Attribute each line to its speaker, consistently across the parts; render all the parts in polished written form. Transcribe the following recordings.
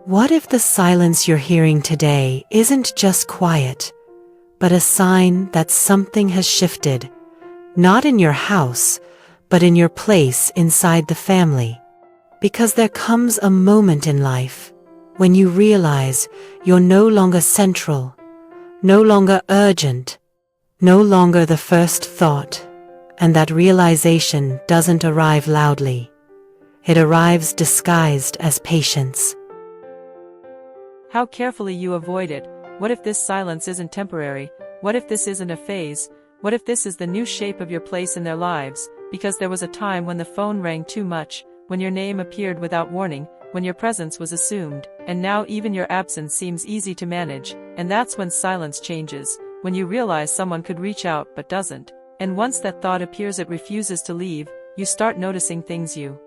Speaker 1: What if the silence you're hearing today isn't just quiet, but a sign that something has shifted, not in your house, but in your place inside the family? Because there comes a moment in life when you realize you're no longer central, no longer urgent, no longer the first thought, and that realization doesn't arrive loudly. It arrives disguised as patience.
Speaker 2: How carefully you avoid it. What if this silence isn't temporary? What if this isn't a phase? What if this is the new shape of your place in their lives? Because there was a time when the phone rang too much, when your name appeared without warning, when your presence was assumed, and now even your absence seems easy to manage, and that's when silence changes, when you realize someone could reach out but doesn't. And once that thought appears, it refuses to leave. You start noticing things you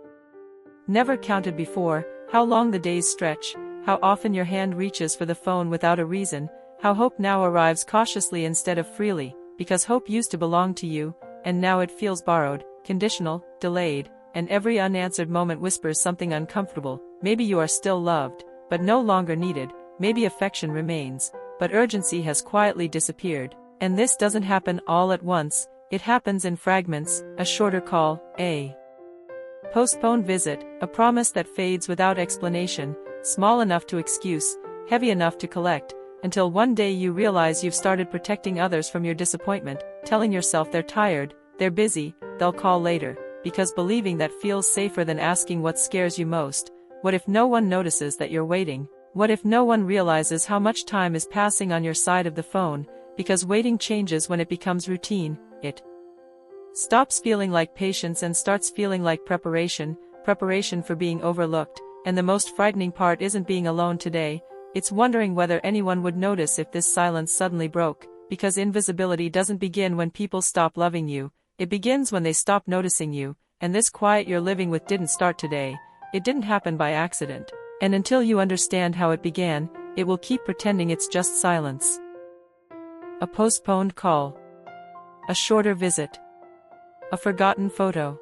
Speaker 2: never counted before, how long the days stretch, how often your hand reaches for the phone without a reason, how hope now arrives cautiously instead of freely, because hope used to belong to you, and now it feels borrowed, conditional, delayed, and every unanswered moment whispers something uncomfortable. Maybe you are still loved, but no longer needed. Maybe affection remains, but urgency has quietly disappeared. And this doesn't happen all at once, it happens in fragments: a shorter call, a postponed visit, a promise that fades without explanation, small enough to excuse, heavy enough to collect, until one day you realize you've started protecting others from your disappointment, telling yourself they're tired, they're busy, they'll call later, because believing that feels safer than asking what scares you most. What if no one notices that you're waiting? What if no one realizes how much time is passing on your side of the phone? Because waiting changes when it becomes routine. It stops feeling like patience and starts feeling like preparation for being overlooked. And the most frightening part isn't being alone today, it's wondering whether anyone would notice if this silence suddenly broke, because invisibility doesn't begin when people stop loving you, it begins when they stop noticing you, and this quiet you're living with didn't start today, it didn't happen by accident, and until you understand how it began, it will keep pretending it's just silence. A postponed call. A shorter visit. A forgotten photo.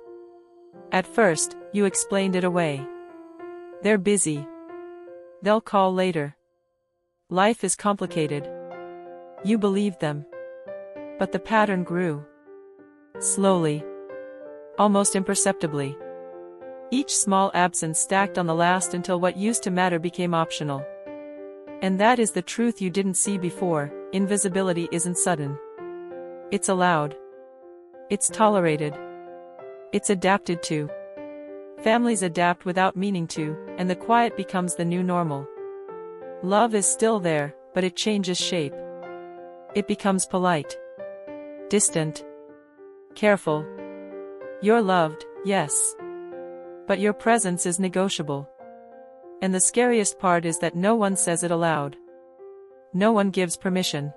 Speaker 2: At first, you explained it away. They're busy. They'll call later. Life is complicated. You believed them. But the pattern grew. Slowly. Almost imperceptibly. Each small absence stacked on the last until what used to matter became optional. And that is the truth you didn't see before. Invisibility isn't sudden. It's allowed. It's tolerated. It's adapted to. Families adapt without meaning to, and the quiet becomes the new normal. Love is still there, but it changes shape. It becomes polite. Distant. Careful. You're loved, yes. But your presence is negotiable. And the scariest part is that no one says it aloud. No one gives permission.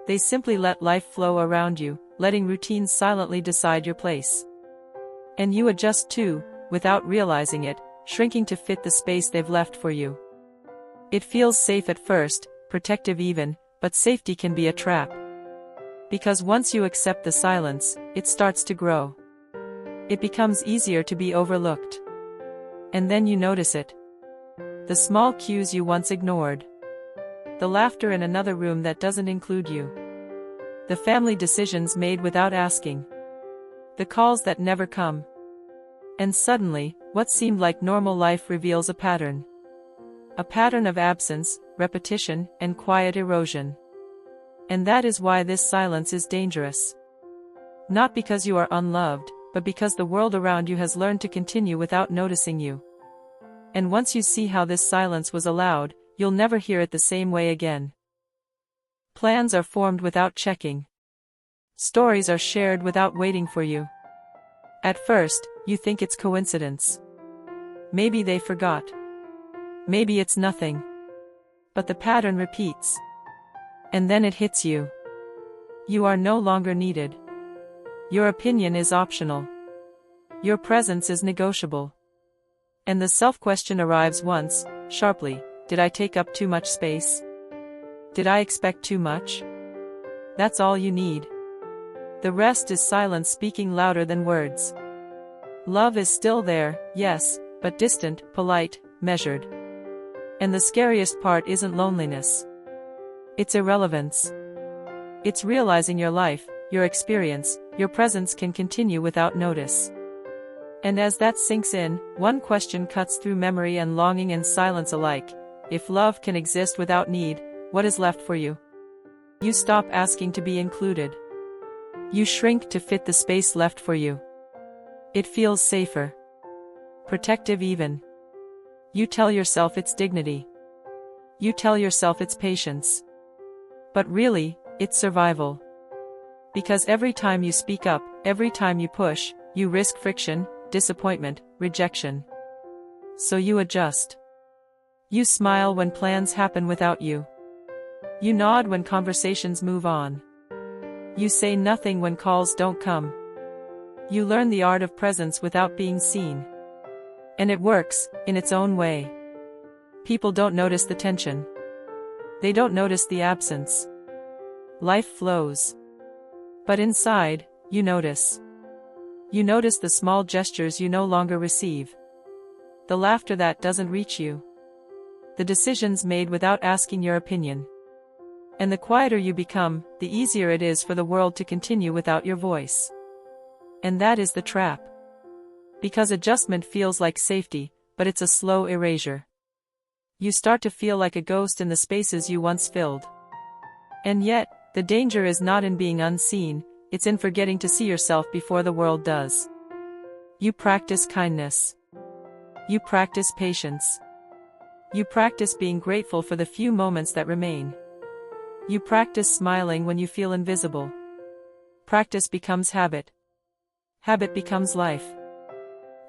Speaker 2: They simply let life flow around you, letting routines silently decide your place. And you adjust too, without realizing it, shrinking to fit the space they've left for you. It feels safe at first, protective even, but safety can be a trap. Because once you accept the silence, it starts to grow. It becomes easier to be overlooked. And then you notice it. The small cues you once ignored. The laughter in another room that doesn't include you. The family decisions made without asking. The calls that never come. And suddenly, what seemed like normal life reveals a pattern. A pattern of absence, repetition, and quiet erosion. And that is why this silence is dangerous. Not because you are unloved, but because the world around you has learned to continue without noticing you. And once you see how this silence was allowed, you'll never hear it the same way again. Plans are formed without checking. Stories are shared without waiting for you. At first, you think it's coincidence. Maybe they forgot. Maybe it's nothing. But the pattern repeats. And then it hits you. You are no longer needed. Your opinion is optional. Your presence is negotiable. And the self-question arrives once, sharply: did I take up too much space? Did I expect too much? That's all you need. The rest is silence speaking louder than words. Love is still there, yes, but distant, polite, measured. And the scariest part isn't loneliness. It's irrelevance. It's realizing your life, your experience, your presence can continue without notice. And as that sinks in, one question cuts through memory and longing and silence alike. If love can exist without need, what is left for you? You stop asking to be included. You shrink to fit the space left for you. It feels safer. Protective even. You tell yourself it's dignity. You tell yourself it's patience. But really, it's survival. Because every time you speak up, every time you push, you risk friction, disappointment, rejection. So you adjust. You smile when plans happen without you. You nod when conversations move on. You say nothing when calls don't come. You learn the art of presence without being seen. And it works, in its own way. People don't notice the tension. They don't notice the absence. Life flows. But inside, you notice. You notice the small gestures you no longer receive. The laughter that doesn't reach you. The decisions made without asking your opinion. And the quieter you become, the easier it is for the world to continue without your voice. And that is the trap. Because adjustment feels like safety, but it's a slow erasure. You start to feel like a ghost in the spaces you once filled. And yet, the danger is not in being unseen, it's in forgetting to see yourself before the world does. You practice kindness. You practice patience. You practice being grateful for the few moments that remain. You practice smiling when you feel invisible. Practice becomes habit. Habit becomes life.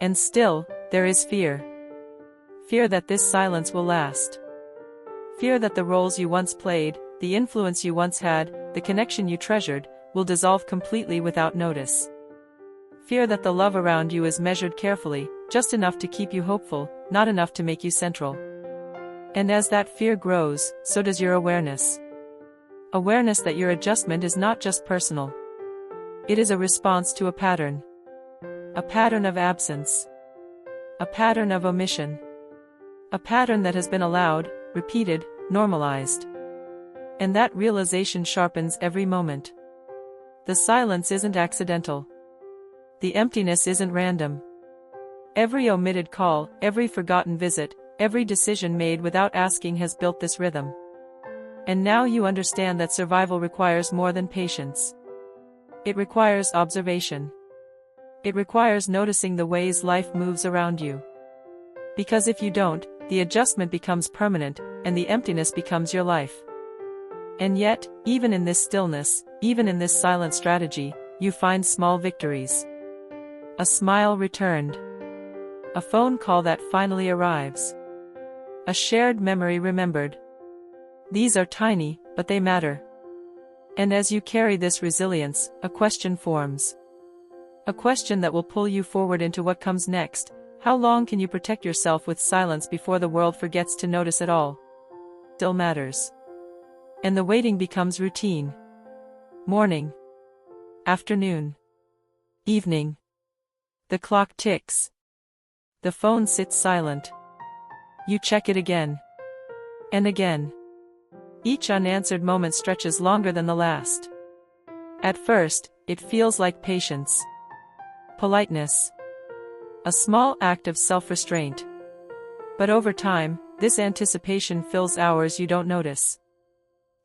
Speaker 2: And still, there is fear. Fear that this silence will last. Fear that the roles you once played, the influence you once had, the connection you treasured, will dissolve completely without notice. Fear that the love around you is measured carefully, just enough to keep you hopeful, not enough to make you central. And as that fear grows, so does your awareness. Awareness that your adjustment is not just personal. It is a response to a pattern. A pattern of absence. A pattern of omission. A pattern that has been allowed, repeated, normalized. And that realization sharpens every moment. The silence isn't accidental. The emptiness isn't random. Every omitted call, every forgotten visit, every decision made without asking has built this rhythm. And now you understand that survival requires more than patience. It requires observation. It requires noticing the ways life moves around you. Because if you don't, the adjustment becomes permanent, and the emptiness becomes your life. And yet, even in this stillness, even in this silent strategy, you find small victories. A smile returned. A phone call that finally arrives. A shared memory remembered. These are tiny, but they matter. And as you carry this resilience, a question forms. A question that will pull you forward into what comes next. How long can you protect yourself with silence before the world forgets to notice it all? Still matters. And the waiting becomes routine. Morning. Afternoon. Evening. The clock ticks. The phone sits silent. You check it again. And again. Each unanswered moment stretches longer than the last. At first, it feels like patience. Politeness. A small act of self-restraint. But over time, this anticipation fills hours you don't notice.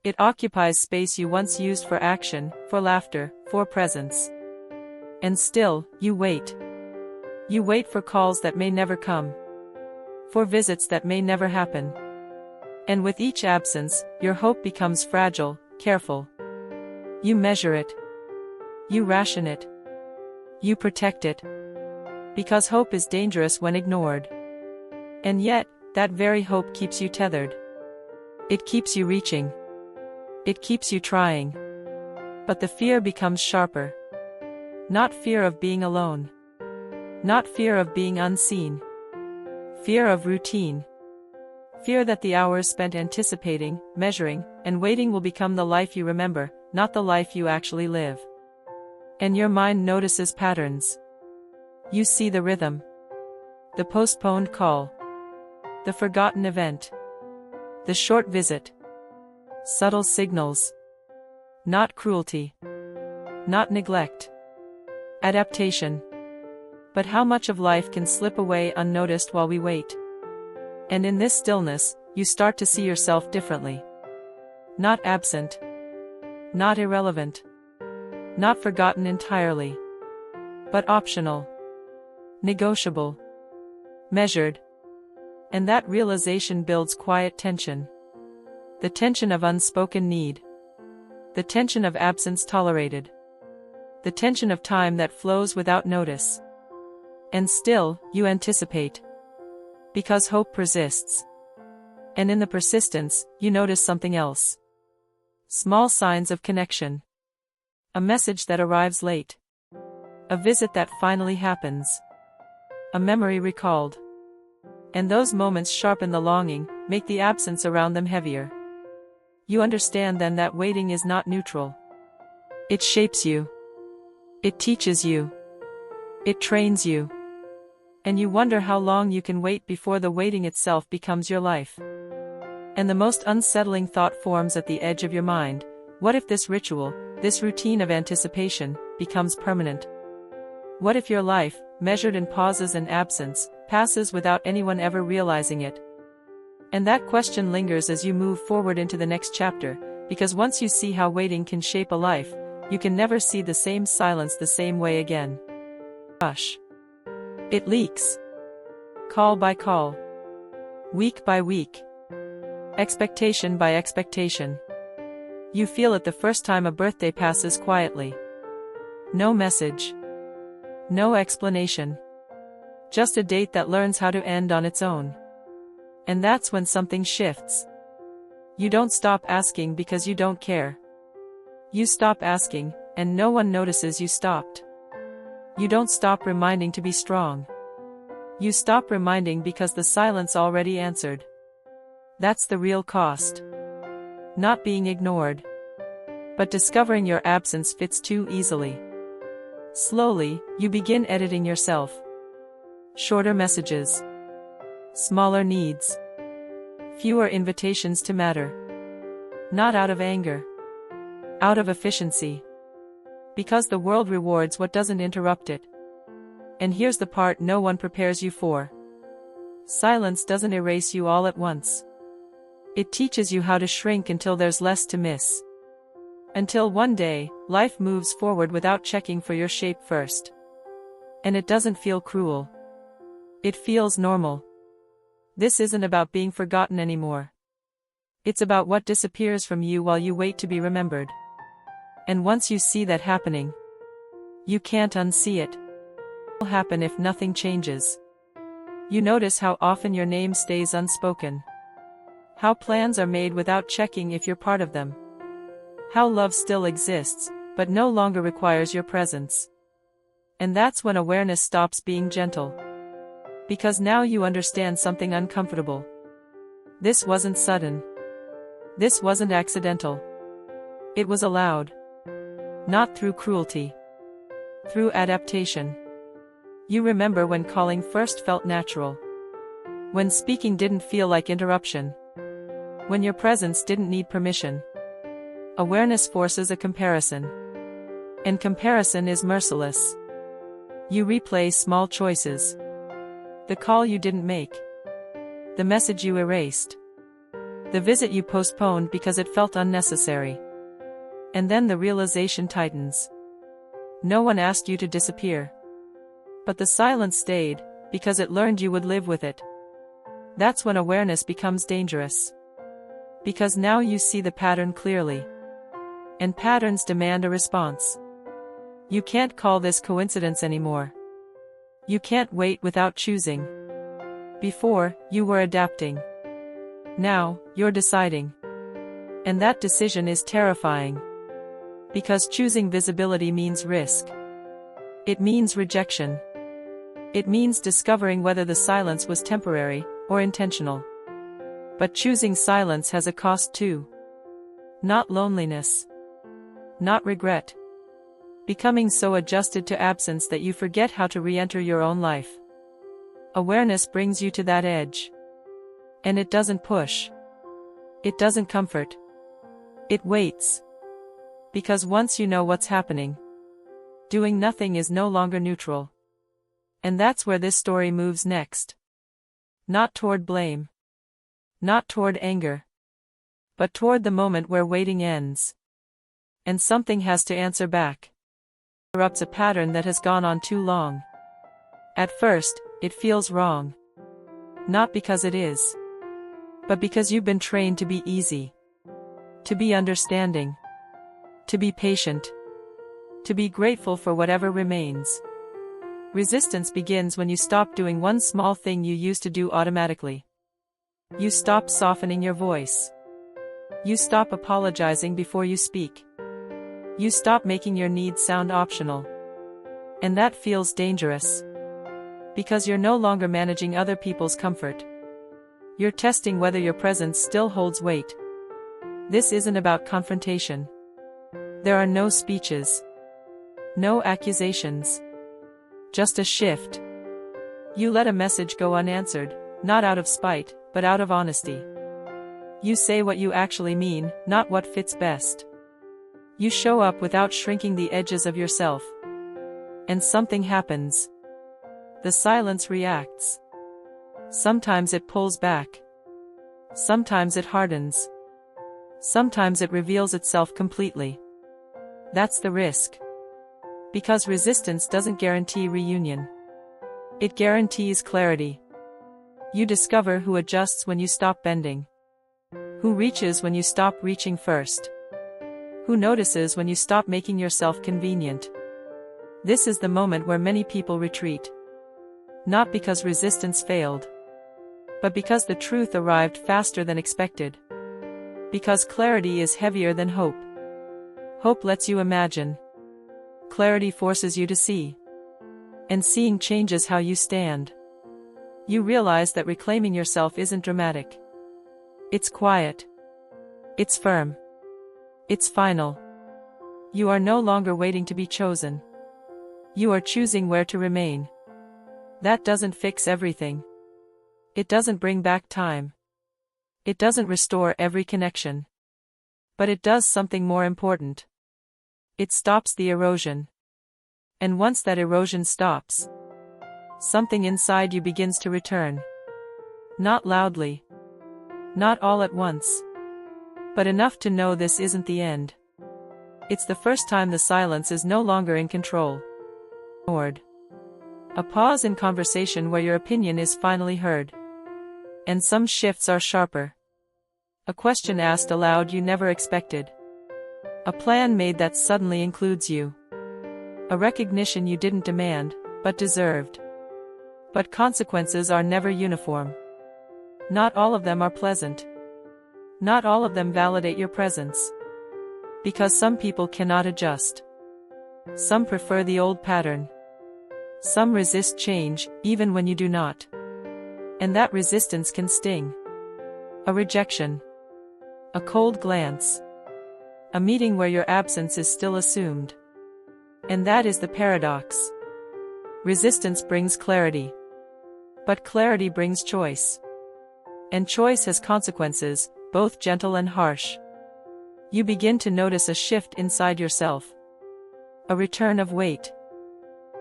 Speaker 2: It occupies space you once used for action, for laughter, for presence. And still, you wait. You wait for calls that may never come. For visits that may never happen. And with each absence, your hope becomes fragile, careful. You measure it. You ration it. You protect it. Because hope is dangerous when ignored. And yet, that very hope keeps you tethered. It keeps you reaching. It keeps you trying. But the fear becomes sharper. Not fear of being alone. Not fear of being unseen. Fear of routine. Fear that the hours spent anticipating, measuring, and waiting will become the life you remember, not the life you actually live. And your mind notices patterns. You see the rhythm. The postponed call. The forgotten event. The short visit. Subtle signals. Not cruelty. Not neglect. Adaptation. But how much of life can slip away unnoticed while we wait? And in this stillness, you start to see yourself differently. Not absent. Not irrelevant. Not forgotten entirely. But optional. Negotiable. Measured. And that realization builds quiet tension. The tension of unspoken need. The tension of absence tolerated. The tension of time that flows without notice. And still, you anticipate. Because hope persists. And in the persistence, you notice something else. Small signs of connection. A message that arrives late. A visit that finally happens. A memory recalled. And those moments sharpen the longing, make the absence around them heavier. You understand then that waiting is not neutral. It shapes you. It teaches you. It trains you. And you wonder how long you can wait before the waiting itself becomes your life. And the most unsettling thought forms at the edge of your mind: what if this ritual, this routine of anticipation, becomes permanent? What if your life, measured in pauses and absence, passes without anyone ever realizing it? And that question lingers as you move forward into the next chapter, because once you see how waiting can shape a life, you can never see the same silence the same way again. Hush. It leaks. Call by call. Week by week. Expectation by expectation. You feel it the first time a birthday passes quietly. No message. No explanation. Just a date that learns how to end on its own. And that's when something shifts. You don't stop asking because you don't care. You stop asking, and no one notices you stopped. You don't stop reminding to be strong. You stop reminding because the silence already answered. That's the real cost. Not being ignored. But discovering your absence fits too easily. Slowly, you begin editing yourself. Shorter messages. Smaller needs. Fewer invitations to matter. Not out of anger. Out of efficiency. Because the world rewards what doesn't interrupt it. And here's the part no one prepares you for. Silence doesn't erase you all at once. It teaches you how to shrink until there's less to miss. Until one day, life moves forward without checking for your shape first. And it doesn't feel cruel. It feels normal. This isn't about being forgotten anymore. It's about what disappears from you while you wait to be remembered. And once you see that happening, you can't unsee it. What will happen if nothing changes? You notice how often your name stays unspoken. How plans are made without checking if you're part of them. How love still exists, but no longer requires your presence. And that's when awareness stops being gentle. Because now you understand something uncomfortable. This wasn't sudden. This wasn't accidental. It was allowed. Not through cruelty. Through adaptation. You remember when calling first felt natural. When speaking didn't feel like interruption. When your presence didn't need permission. Awareness forces a comparison. And comparison is merciless. You replay small choices. The call you didn't make. The message you erased. The visit you postponed because it felt unnecessary. And then the realization tightens. No one asked you to disappear. But the silence stayed, because it learned you would live with it. That's when awareness becomes dangerous. Because now you see the pattern clearly. And patterns demand a response. You can't call this coincidence anymore. You can't wait without choosing. Before, you were adapting. Now, you're deciding. And that decision is terrifying. Because choosing visibility means risk. It means rejection. It means discovering whether the silence was temporary or intentional. But choosing silence has a cost too. Not loneliness. Not regret. Becoming so adjusted to absence that you forget how to re-enter your own life. Awareness brings you to that edge. And it doesn't push. It doesn't comfort. It waits. Because once you know what's happening, doing nothing is no longer neutral. And that's where this story moves next. Not toward blame. Not toward anger. But toward the moment where waiting ends. And something has to answer back. Interrupts a pattern that has gone on too long. At first, it feels wrong. Not because it is. But because you've been trained to be easy. To be understanding. To be patient. To be grateful for whatever remains. Resistance begins when you stop doing one small thing you used to do automatically. You stop softening your voice. You stop apologizing before you speak. You stop making your needs sound optional. And that feels dangerous. Because you're no longer managing other people's comfort. You're testing whether your presence still holds weight. This isn't about confrontation. There are no speeches. No accusations. Just a shift. You let a message go unanswered, not out of spite, but out of honesty. You say what you actually mean, not what fits best. You show up without shrinking the edges of yourself. And something happens. The silence reacts. Sometimes it pulls back. Sometimes it hardens. Sometimes it reveals itself completely. That's the risk. Because resistance doesn't guarantee reunion. It guarantees clarity. You discover who adjusts when you stop bending. Who reaches when you stop reaching first. Who notices when you stop making yourself convenient. This is the moment where many people retreat. Not because resistance failed. But because the truth arrived faster than expected. Because clarity is heavier than hope. Hope lets you imagine. Clarity forces you to see. And seeing changes how you stand. You realize that reclaiming yourself isn't dramatic. It's quiet. It's firm. It's final. You are no longer waiting to be chosen. You are choosing where to remain. That doesn't fix everything. It doesn't bring back time. It doesn't restore every connection. But it does something more important. It stops the erosion. And once that erosion stops, something inside you begins to return. Not loudly. Not all at once. But enough to know this isn't the end. It's the first time the silence is no longer in control. A pause in conversation where your opinion is finally heard. And some shifts are sharper. A question asked aloud you never expected. A plan made that suddenly includes you. A recognition you didn't demand, but deserved. But consequences are never uniform. Not all of them are pleasant. Not all of them validate your presence. Because some people cannot adjust. Some prefer the old pattern. Some resist change, even when you do not. And that resistance can sting. A rejection. A cold glance. A meeting where your absence is still assumed. And that is the paradox. Resistance brings clarity. But clarity brings choice. And choice has consequences, both gentle and harsh. You begin to notice a shift inside yourself. A return of weight.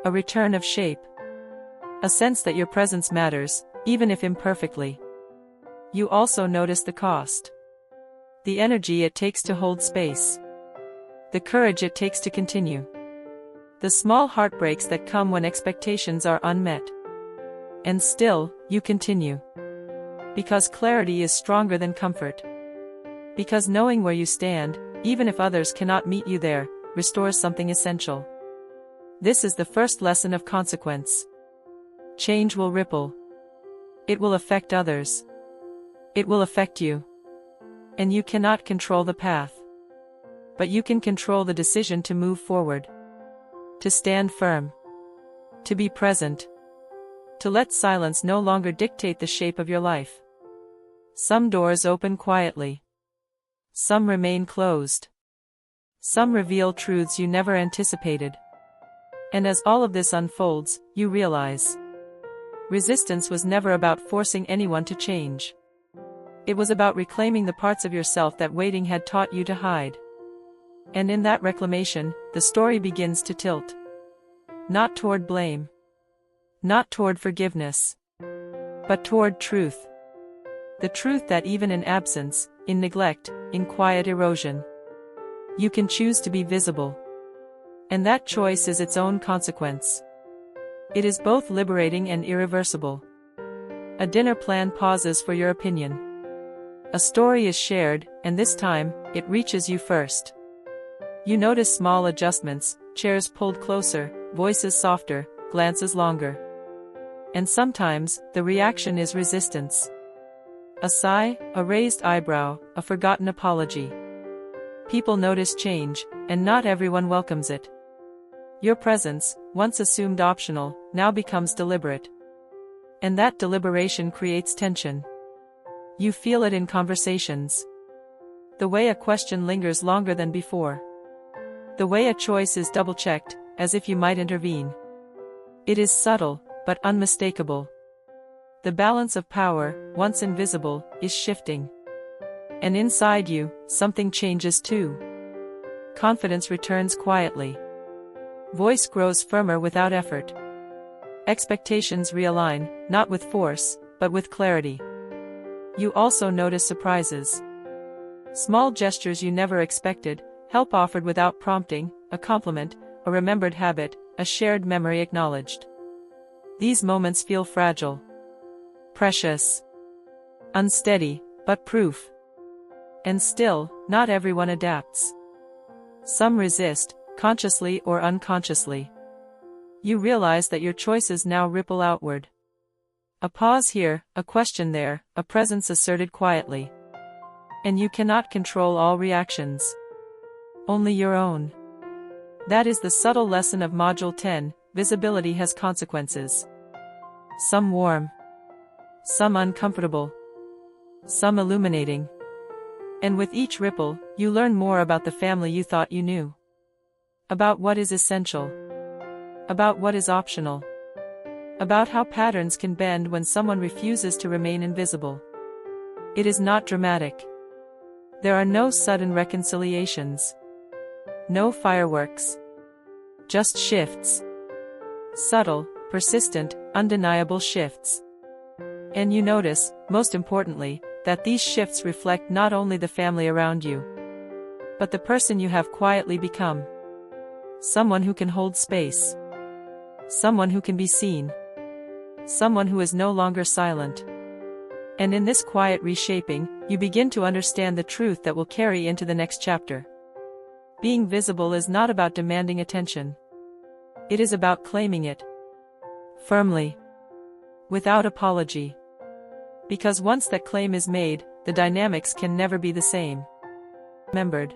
Speaker 2: A return of shape. A sense that your presence matters, even if imperfectly. You also notice the cost. The energy it takes to hold space. The courage it takes to continue. The small heartbreaks that come when expectations are unmet. And still, you continue. Because clarity is stronger than comfort. Because knowing where you stand, even if others cannot meet you there, restores something essential. This is the first lesson of consequence. Change will ripple. It will affect others. It will affect you. And you cannot control the path. But you can control the decision to move forward. To stand firm. To be present. To let silence no longer dictate the shape of your life. Some doors open quietly. Some remain closed. Some reveal truths you never anticipated. And as all of this unfolds, you realize. Resistance was never about forcing anyone to change. It was about reclaiming the parts of yourself that waiting had taught you to hide. And in that reclamation, the story begins to tilt. Not toward blame. Not toward forgiveness. But toward truth. The truth that even in absence, in neglect, in quiet erosion, you can choose to be visible. And that choice is its own consequence. It is both liberating and irreversible. A dinner plan pauses for your opinion. A story is shared, and this time, it reaches you first. You notice small adjustments, chairs pulled closer, voices softer, glances longer. And sometimes, the reaction is resistance. A sigh, a raised eyebrow, a forgotten apology. People notice change, and not everyone welcomes it. Your presence, once assumed optional, now becomes deliberate. And that deliberation creates tension. You feel it in conversations. The way a question lingers longer than before. The way a choice is double-checked, as if you might intervene. It is subtle, but unmistakable. The balance of power, once invisible, is shifting. And inside you, something changes too. Confidence returns quietly. Voice grows firmer without effort. Expectations realign, not with force, but with clarity. You also notice surprises. Small gestures you never expected, help offered without prompting, a compliment, a remembered habit, a shared memory acknowledged. These moments feel fragile. Precious. Unsteady, but proof. And still, not everyone adapts. Some resist, consciously or unconsciously. You realize that your choices now ripple outward. A pause here, a question there, a presence asserted quietly. And you cannot control all reactions. Only your own. That is the subtle lesson of Module 10, visibility has consequences. Some warm. Some uncomfortable. Some illuminating. And with each ripple, you learn more about the family you thought you knew. About what is essential. About what is optional. About how patterns can bend when someone refuses to remain invisible. It is not dramatic. There are no sudden reconciliations. No fireworks. Just shifts. Subtle, persistent, undeniable shifts. And you notice, most importantly, that these shifts reflect not only the family around you, but the person you have quietly become. Someone who can hold space. Someone who can be seen. Someone who is no longer silent. And in this quiet reshaping, you begin to understand the truth that will carry into the next chapter. Being visible is not about demanding attention. It is about claiming it. Firmly. Without apology. Because once that claim is made, the dynamics can never be the same. Remembered.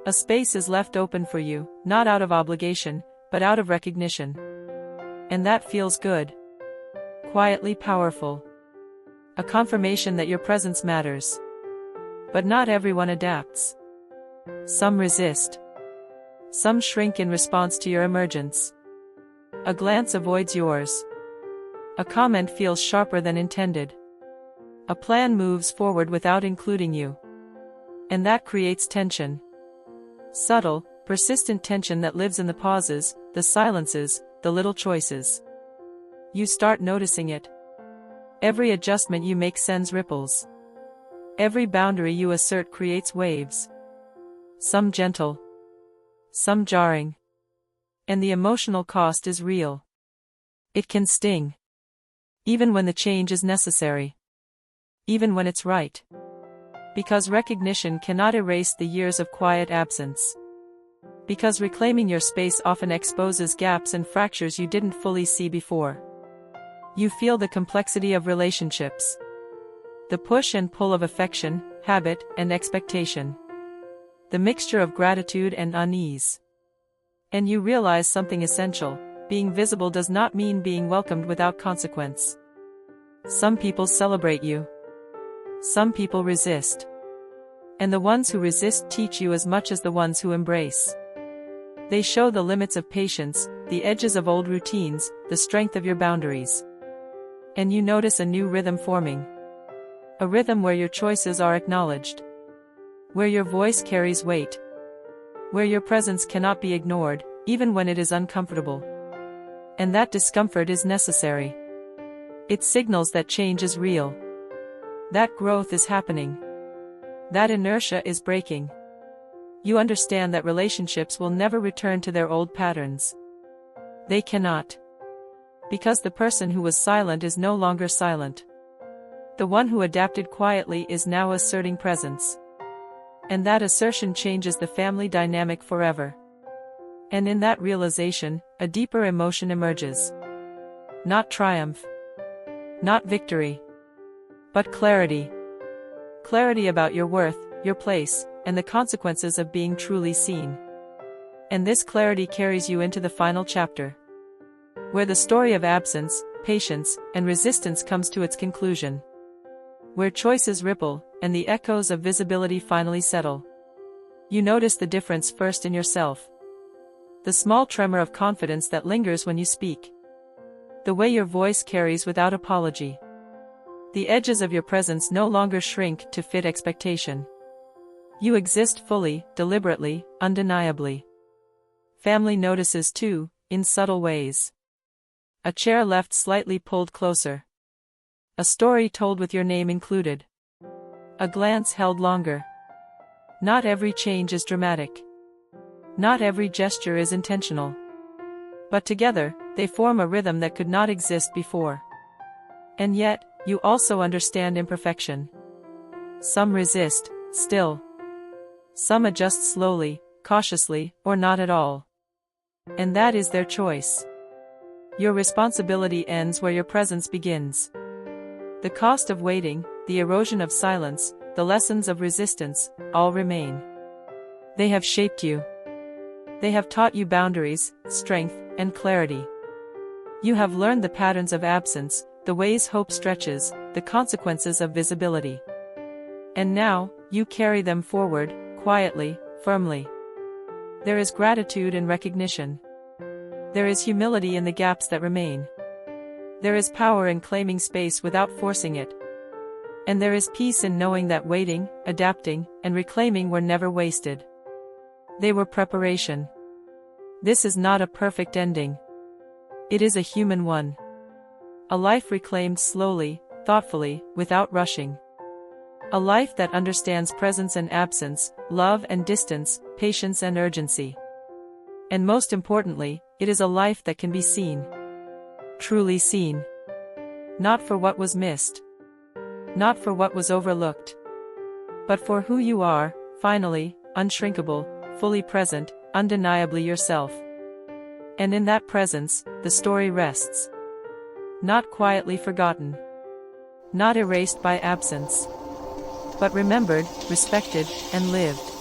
Speaker 2: A space is left open for you, not out of obligation, but out of recognition. And that feels good. Quietly powerful. A confirmation that your presence matters. But not everyone adapts. Some resist. Some shrink in response to your emergence. A glance avoids yours. A comment feels sharper than intended. A plan moves forward without including you. And that creates tension. Subtle, persistent tension that lives in the pauses, the silences, the little choices. You start noticing it. Every adjustment you make sends ripples. Every boundary you assert creates waves. Some gentle. Some jarring. And the emotional cost is real. It can sting. Even when the change is necessary. Even when it's right. Because recognition cannot erase the years of quiet absence. Because reclaiming your space often exposes gaps and fractures you didn't fully see before. You feel the complexity of relationships. The push and pull of affection, habit, and expectation. The mixture of gratitude and unease. And you realize something essential: being visible does not mean being welcomed without consequence. Some people celebrate you. Some people resist. And the ones who resist teach you as much as the ones who embrace. They show the limits of patience, the edges of old routines, the strength of your boundaries. And you notice a new rhythm forming. A rhythm where your choices are acknowledged. Where your voice carries weight. Where your presence cannot be ignored, even when it is uncomfortable. And that discomfort is necessary. It signals that change is real. That growth is happening. That inertia is breaking. You understand that relationships will never return to their old patterns. They cannot. Because the person who was silent is no longer silent. The one who adapted quietly is now asserting presence. And that assertion changes the family dynamic forever. And in that realization, a deeper emotion emerges. Not triumph. Not victory. But clarity. Clarity about your worth, your place, and the consequences of being truly seen. And this clarity carries you into the final chapter, where the story of absence, patience, and resistance comes to its conclusion. Where choices ripple, and the echoes of visibility finally settle. You notice the difference first in yourself. The small tremor of confidence that lingers when you speak. The way your voice carries without apology. The edges of your presence no longer shrink to fit expectation. You exist fully, deliberately, undeniably. Family notices too, in subtle ways. A chair left slightly pulled closer. A story told with your name included. A glance held longer. Not every change is dramatic. Not every gesture is intentional. But together, they form a rhythm that could not exist before. And yet, you also understand imperfection. Some resist, still. Some adjust slowly, cautiously, or not at all. And that is their choice. Your responsibility ends where your presence begins. The cost of waiting, the erosion of silence, the lessons of resistance, all remain. They have shaped you. They have taught you boundaries, strength, and clarity. You have learned the patterns of absence, the ways hope stretches, the consequences of visibility. And now, you carry them forward, quietly, firmly. There is gratitude in recognition. There is humility in the gaps that remain. There is power in claiming space without forcing it. And there is peace in knowing that waiting, adapting, and reclaiming were never wasted. They were preparation. This is not a perfect ending. It is a human one. A life reclaimed slowly, thoughtfully, without rushing. A life that understands presence and absence, love and distance, patience and urgency. And most importantly, it is a life that can be seen. Truly seen. Not for what was missed. Not for what was overlooked. But for who you are, finally, unshrinkable, fully present, undeniably yourself. And in that presence, the story rests. Not quietly forgotten. Not erased by absence. But remembered, respected, and lived.